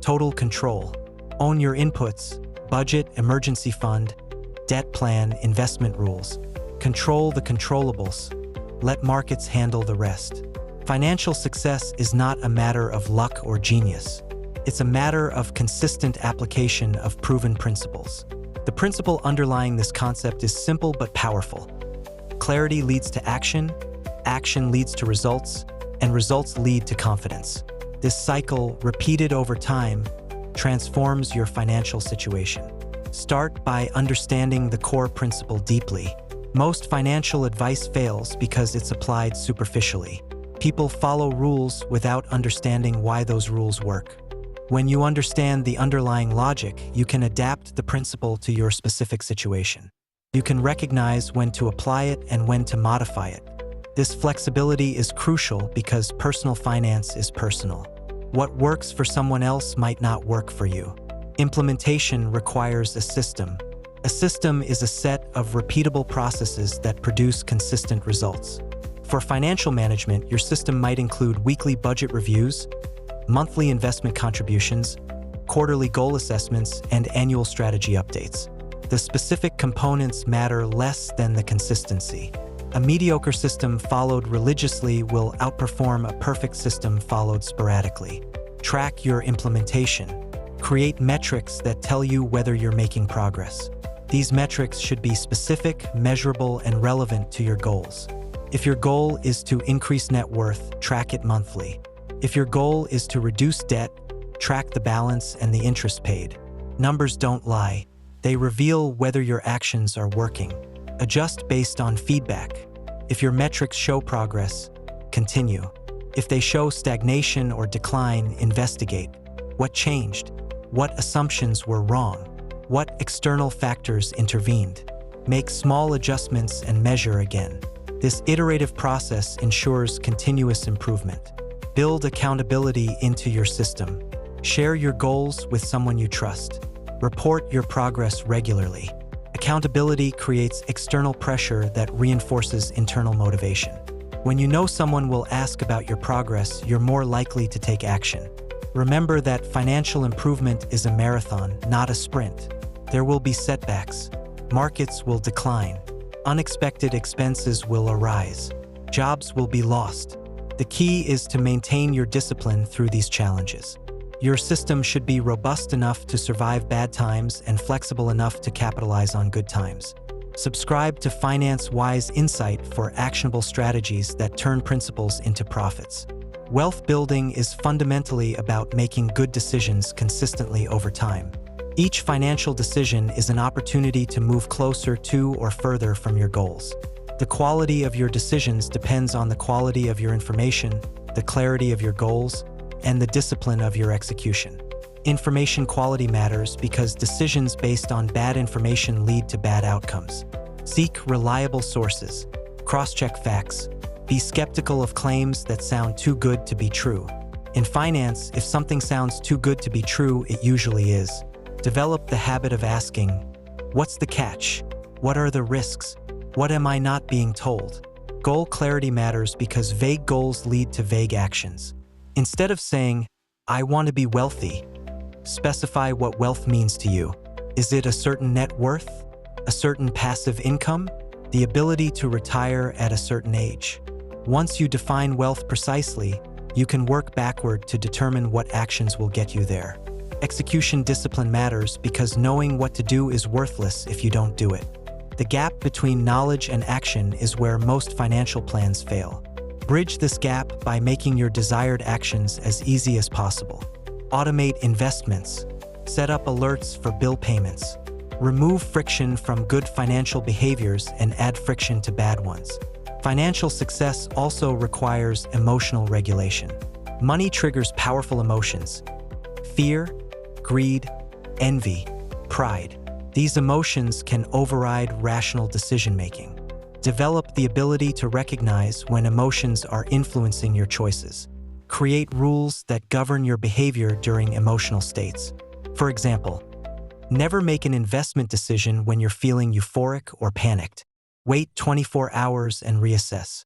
Total control. Own your inputs, budget, emergency fund, debt plan, investment rules. Control the controllables. Let markets handle the rest. Financial success is not a matter of luck or genius. It's a matter of consistent application of proven principles. The principle underlying this concept is simple but powerful. Clarity leads to action, action leads to results, and results lead to confidence. This cycle, repeated over time, transforms your financial situation. Start by understanding the core principle deeply. Most financial advice fails because it's applied superficially. People follow rules without understanding why those rules work. When you understand the underlying logic, you can adapt the principle to your specific situation. You can recognize when to apply it and when to modify it. This flexibility is crucial because personal finance is personal. What works for someone else might not work for you. Implementation requires a system. A system is a set of repeatable processes that produce consistent results. For financial management, your system might include weekly budget reviews, monthly investment contributions, quarterly goal assessments, and annual strategy updates. The specific components matter less than the consistency. A mediocre system followed religiously will outperform a perfect system followed sporadically. Track your implementation. Create metrics that tell you whether you're making progress. These metrics should be specific, measurable, and relevant to your goals. If your goal is to increase net worth, track it monthly. If your goal is to reduce debt, track the balance and the interest paid. Numbers don't lie. They reveal whether your actions are working. Adjust based on feedback. If your metrics show progress, continue. If they show stagnation or decline, investigate. What changed? What assumptions were wrong? What external factors intervened? Make small adjustments and measure again. This iterative process ensures continuous improvement. Build accountability into your system. Share your goals with someone you trust. Report your progress regularly. Accountability creates external pressure that reinforces internal motivation. When you know someone will ask about your progress, you're more likely to take action. Remember that financial improvement is a marathon, not a sprint. There will be setbacks. Markets will decline. Unexpected expenses will arise. Jobs will be lost. The key is to maintain your discipline through these challenges. Your system should be robust enough to survive bad times and flexible enough to capitalize on good times. Subscribe to Finance Wise Insight for actionable strategies that turn principles into profits. Wealth building is fundamentally about making good decisions consistently over time. Each financial decision is an opportunity to move closer to or further from your goals. The quality of your decisions depends on the quality of your information, the clarity of your goals, and the discipline of your execution. Information quality matters because decisions based on bad information lead to bad outcomes. Seek reliable sources. Cross-check facts. Be skeptical of claims that sound too good to be true. In finance, if something sounds too good to be true, it usually is. Develop the habit of asking, what's the catch? What are the risks? What am I not being told? Goal clarity matters because vague goals lead to vague actions. Instead of saying, I want to be wealthy, specify what wealth means to you. Is it a certain net worth? A certain passive income? The ability to retire at a certain age? Once you define wealth precisely, you can work backward to determine what actions will get you there. Execution discipline matters because knowing what to do is worthless if you don't do it. The gap between knowledge and action is where most financial plans fail. Bridge this gap by making your desired actions as easy as possible. Automate investments. Set up alerts for bill payments. Remove friction from good financial behaviors and add friction to bad ones. Financial success also requires emotional regulation. Money triggers powerful emotions: fear, greed, envy, pride. These emotions can override rational decision-making. Develop the ability to recognize when emotions are influencing your choices. Create rules that govern your behavior during emotional states. For example, never make an investment decision when you're feeling euphoric or panicked. Wait 24 hours and reassess.